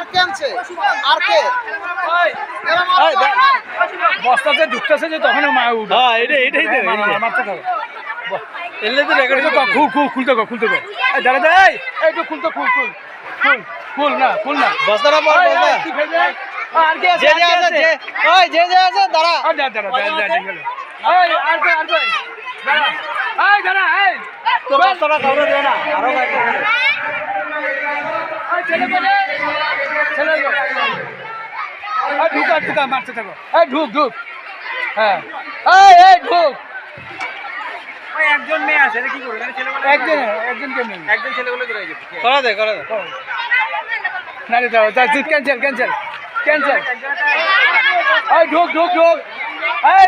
আর কে আনছে আর কে বস্তাতে ঢুকতেছে যে তখন মা উঠে হ্যাঁ এটাই তো মারতে থাকো এলে তো রেকর্ডিং খুলতে গো দাঁড়া দে একটু খুলতে খুল না বস্তাটা পর বস্তা আর কে আছে যে আছে ওই যে আছে দাঁড়া দাঁড়া তো বস্তাটা কাউরে দে না আরো ঢুকা মারতে থাকো ঢুক হ্যাঁ ঢুক একজন মেয়ে আছে কি করবে একজনকে নেই একজন ছেলেগুলো করে দে না রে দাও ক্যান্সেল ঢুক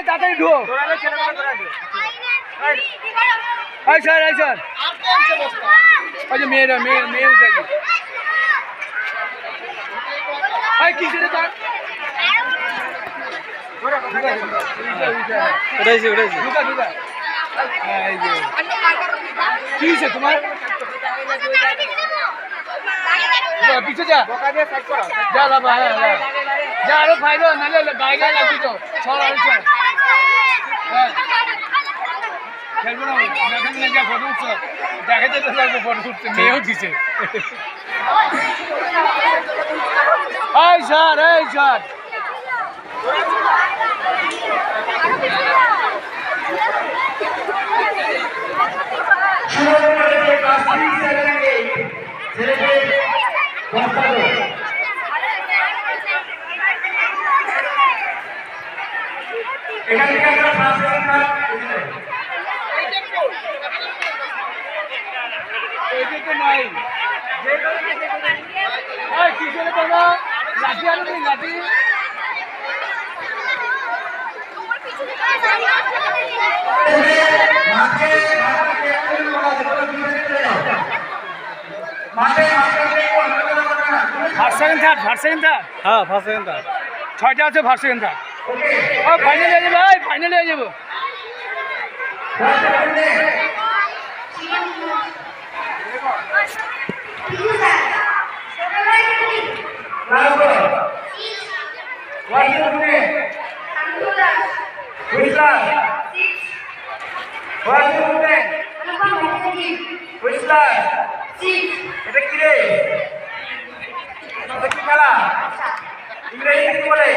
তাড়াতাড়ি ঢুক স্যার আর কে আনছে বস্তা ওই যে মেয়ে উঠে কি ছিল তার উঠাইছি ঢুকা এই যে কি হয়েছে তোমার পিছে যা লাভা যা আরো ফাইলো নাহলে বাইরে লাগবি তো খেলবো না যা ফটো উঠছো দেখাতে তো লাগবে ফটো উঠছে মেয়েও দিছে এই স্যার নাই কি ছিল বাবা লাঠি আনো লাঠি ফার্স্ট সেকেন্ড থার্ড হ্যাঁ ফার্স্ট সেকেন্ড 6টা আছে ফার্স্ট সেকেন্ড থার্ড ফাইনালে হয়ে যাবো এটা কি রে কি খেলা ইংরেজি কি বলে